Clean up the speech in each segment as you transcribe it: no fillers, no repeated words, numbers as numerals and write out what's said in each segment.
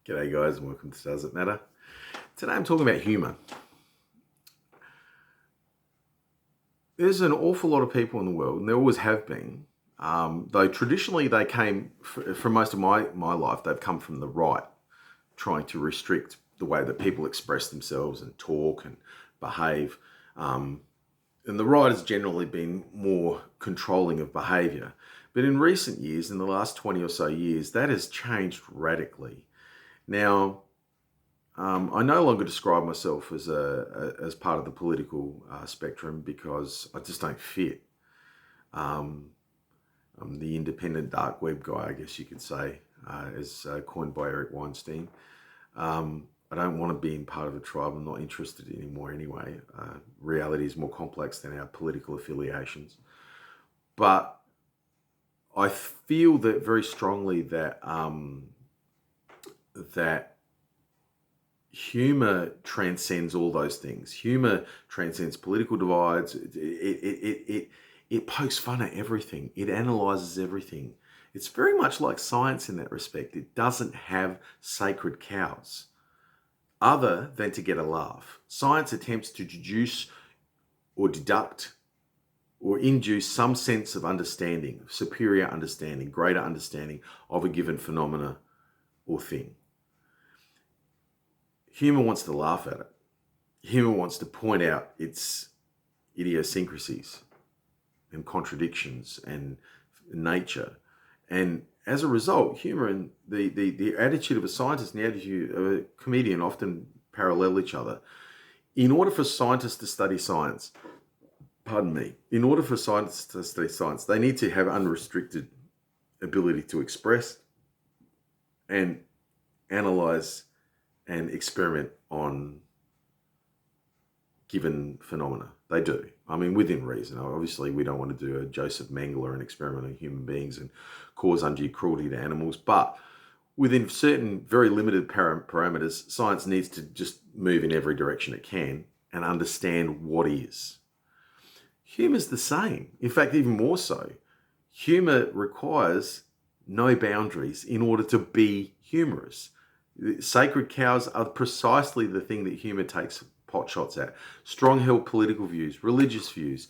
G'day guys and welcome to Does It Matter? Today I'm talking about humour. There's an awful lot of people in the world, and there always have been, though traditionally they came, for most of my life, they've come from the right, trying to restrict the way that people express themselves and talk and behave. And the right has generally been more controlling of behaviour. But in recent years, in the last 20 or so years, that has changed radically. Now, I no longer describe myself as part of the political spectrum because I just don't fit. I'm the independent dark web guy, I guess you could say, as coined by Eric Weinstein. I don't want to be in part of a tribe. I'm not interested anymore anyway. Reality is more complex than our political affiliations. But I feel that very strongly that that humor transcends all those things. Humor transcends political divides. It pokes fun at everything. It analyzes everything. It's very much like science in that respect. It doesn't have sacred cows other than to get a laugh. Science attempts to deduce or deduct or induce some sense of understanding, superior understanding, greater understanding of a given phenomena or thing. Humour wants to laugh at it. Humour wants to point out its idiosyncrasies and contradictions and nature. And as a result, humour and the attitude of a scientist and the attitude of a comedian often parallel each other. In order for scientists to study science, in order for scientists to study science, they need to have unrestricted ability to express and analyse and experiment on given phenomena. They do. I mean, within reason. Obviously, we don't want to do a Joseph Mengele and experiment on human beings and cause undue cruelty to animals. But within certain very limited parameters, science needs to just move in every direction it can and understand what is. Humour's the same. In fact, even more so. Humour requires no boundaries in order to be humorous. Sacred cows are precisely the thing that humour takes pot shots at. Strong-held political views, religious views,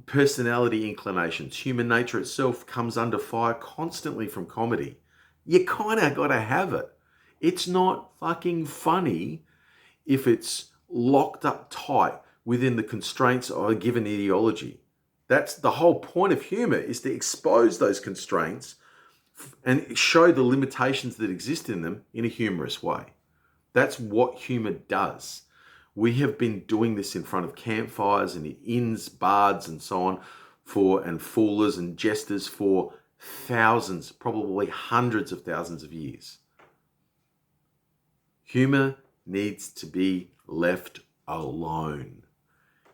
personality inclinations, human nature itself comes under fire constantly from comedy. You kind of got to have it. It's not fucking funny if it's locked up tight within the constraints of a given ideology. That's the whole point of humour, is to expose those constraints and show the limitations that exist in them in a humorous way. That's what humour does. We have been doing this in front of campfires and in inns, bards and so on and foolers and jesters for thousands, probably hundreds of thousands of years. Humour needs to be left alone.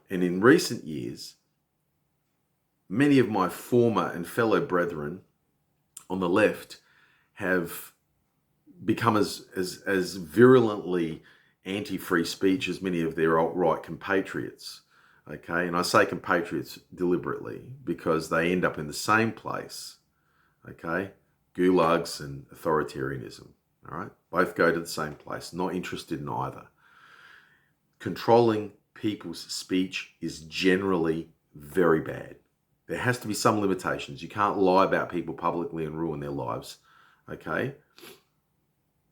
And in recent years, many of my former and fellow brethren on the left have become as virulently anti-free speech as many of their alt-right compatriots. Okay, and I say compatriots deliberately because they end up in the same place. Okay, gulags and authoritarianism. All right, both go to the same place. Not interested in either. Controlling people's speech is generally very bad. There has to be some limitations. You can't lie about people publicly and ruin their lives, okay?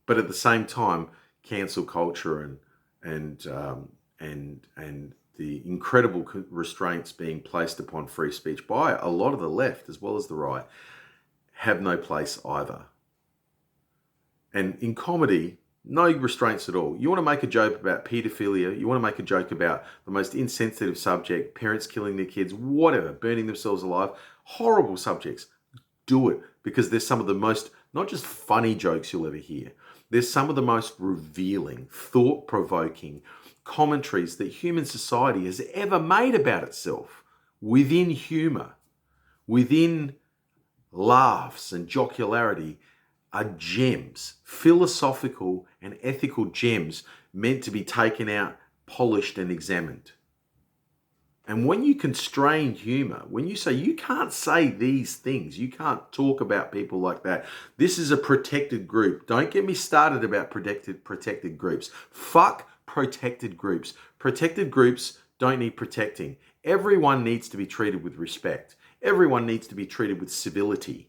But at the same time, cancel culture and the incredible restraints being placed upon free speech by a lot of the left as well as the right have no place either. And in comedy, no restraints at all. You want to make a joke about paedophilia, you want to make a joke about the most insensitive subject, parents killing their kids, whatever, burning themselves alive, horrible subjects. Do it, because there's some of the most, not just funny jokes you'll ever hear, there's some of the most revealing, thought-provoking commentaries that human society has ever made about itself within humour, within laughs and jocularity, are gems, philosophical and ethical gems meant to be taken out, polished and examined. And when you constrain humor, when you say you can't say these things, you can't talk about people like that. This is a protected group. Don't get me started about protected groups. Fuck protected groups. Protected groups don't need protecting. Everyone needs to be treated with respect. Everyone needs to be treated with civility.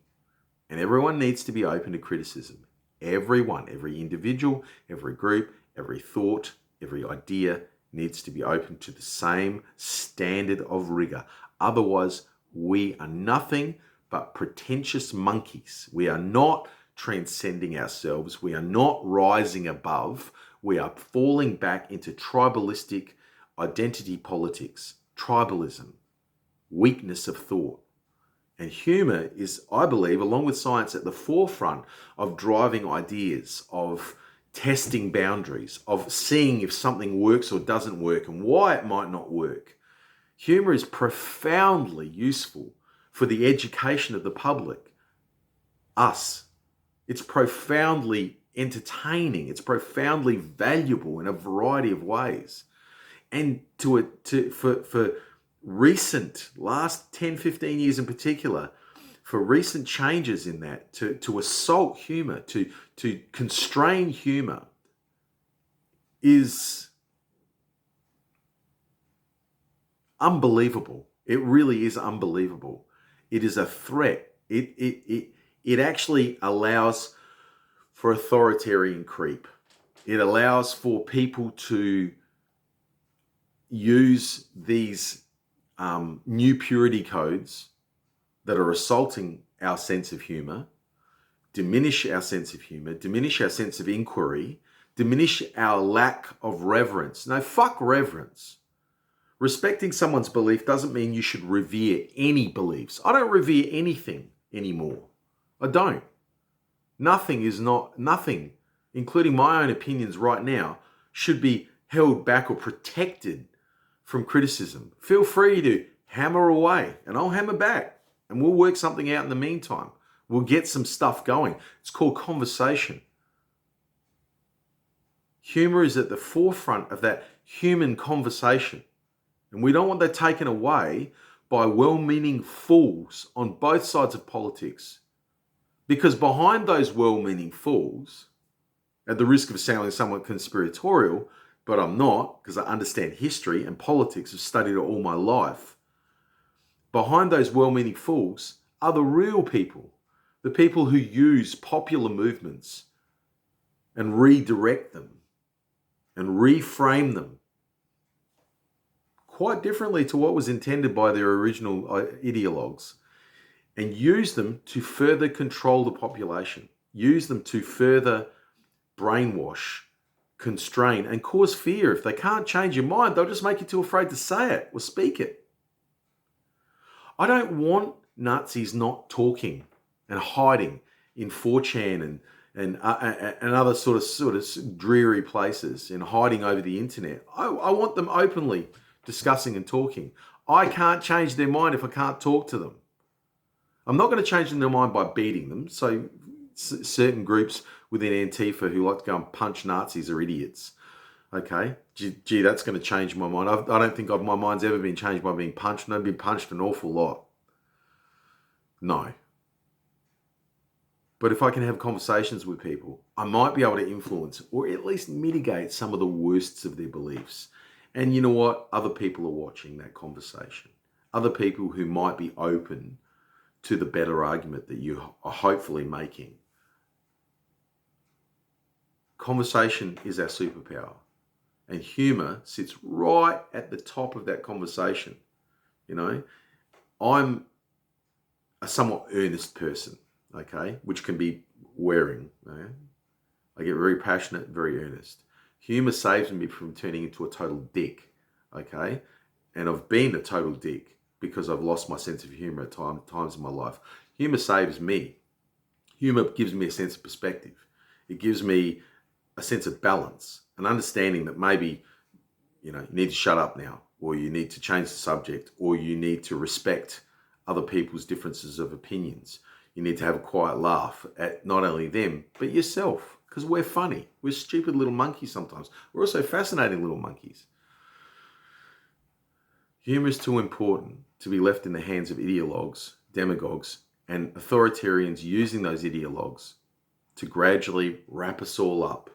And everyone needs to be open to criticism. Everyone, every individual, every group, every thought, every idea needs to be open to the same standard of rigor. Otherwise, we are nothing but pretentious monkeys. We are not transcending ourselves. We are not rising above. We are falling back into tribalistic identity politics, tribalism, weakness of thought. And humor is, I believe, along with science, at the forefront of driving ideas, of testing boundaries, of seeing if something works or doesn't work and why it might not work. Humor is profoundly useful for the education of the public, us. It's profoundly entertaining. It's profoundly valuable in a variety of ways. And for recent, last 10, 15 years in particular, for recent changes in that, to assault humor, to constrain humor is unbelievable. It really is unbelievable. It is a threat. It actually allows for authoritarian creep. It allows for people to use these new purity codes that are assaulting our sense of humor, diminish our sense of humor, diminish our sense of inquiry, diminish our lack of reverence. No, fuck reverence. Respecting someone's belief doesn't mean you should revere any beliefs. I don't revere anything anymore. I don't. Nothing, including my own opinions right now, should be held back or protected from criticism. Feel free to hammer away and I'll hammer back and we'll work something out in the meantime. We'll get some stuff going. It's called conversation. Humor is at the forefront of that human conversation. And we don't want that taken away by well-meaning fools on both sides of politics. Because behind those well-meaning fools, at the risk of sounding somewhat conspiratorial, but I'm not, because I understand history and politics, have studied it all my life. Behind those well-meaning fools are the real people, the people who use popular movements and redirect them and reframe them quite differently to what was intended by their original ideologues, and use them to further control the population, use them to further brainwash, constrain, and cause fear. If they can't change your mind, they'll just make you too afraid to say it or speak it. I don't want Nazis not talking and hiding in 4chan and other sort of dreary places and hiding over the internet. I want them openly discussing and talking. I can't change their mind if I can't talk to them. I'm not going to change their mind by beating them. So certain groups within Antifa who like to go and punch Nazis are idiots. Okay, gee, that's going to change my mind. I don't think my mind's ever been changed by being punched. And I've been punched an awful lot. No. But if I can have conversations with people, I might be able to influence or at least mitigate some of the worsts of their beliefs. And you know what? Other people are watching that conversation. Other people who might be open to the better argument that you are hopefully making. Conversation is our superpower. And humor sits right at the top of that conversation. You know, I'm a somewhat earnest person, okay, which can be wearing. Okay? I get very passionate, very earnest. Humor saves me from turning into a total dick, okay? And I've been a total dick because I've lost my sense of humor at times in my life. Humor saves me. Humor gives me a sense of perspective. It gives me a sense of balance, an understanding that maybe, you need to shut up now, or you need to change the subject, or you need to respect other people's differences of opinions. You need to have a quiet laugh at not only them, but yourself, because we're funny. We're stupid little monkeys sometimes. We're also fascinating little monkeys. Humour is too important to be left in the hands of ideologues, demagogues, and authoritarians using those ideologues to gradually wrap us all up.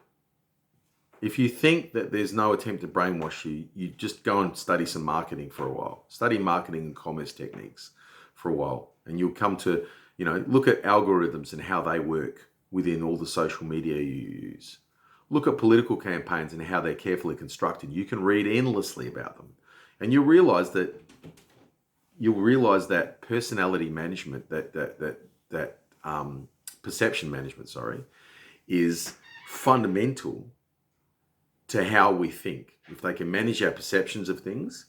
If you think that there's no attempt to brainwash you, you just go and study some marketing for a while. Study marketing and commerce techniques for a while. And you'll come to, look at algorithms and how they work within all the social media you use. Look at political campaigns and how they're carefully constructed. You can read endlessly about them. And you'll realize that personality management, that perception management, is fundamental to how we think. If they can manage our perceptions of things,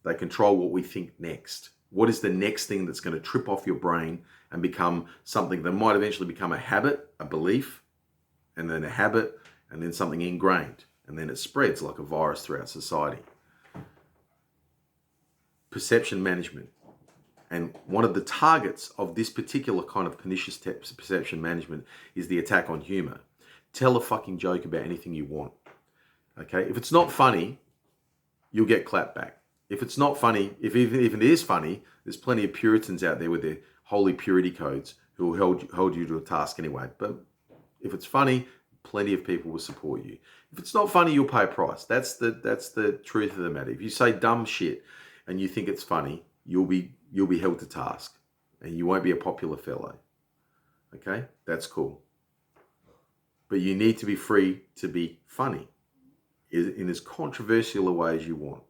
they control what we think next. What is the next thing that's going to trip off your brain and become something that might eventually become a habit, a belief, and then a habit, and then something ingrained. And then it spreads like a virus throughout society. Perception management. And one of the targets of this particular kind of pernicious perception management is the attack on humor. Tell a fucking joke about anything you want. Okay, if it's not funny, you'll get clapped back. If it's not funny, even if it is funny, there's plenty of Puritans out there with their holy purity codes who will hold you to a task anyway. But if it's funny, plenty of people will support you. If it's not funny, you'll pay a price. That's the truth of the matter. If you say dumb shit and you think it's funny, you'll be held to task, and you won't be a popular fellow. Okay, that's cool. But you need to be free to be funny in as controversial a way as you want.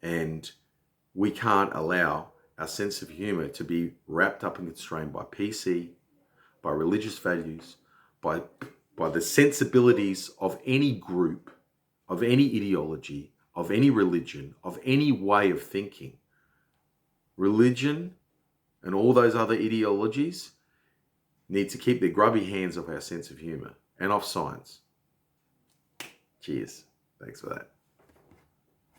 And we can't allow our sense of humor to be wrapped up and constrained by PC, by religious values, by the sensibilities of any group, of any ideology, of any religion, of any way of thinking. Religion and all those other ideologies need to keep their grubby hands off our sense of humor and off science. Cheers. Thanks for that.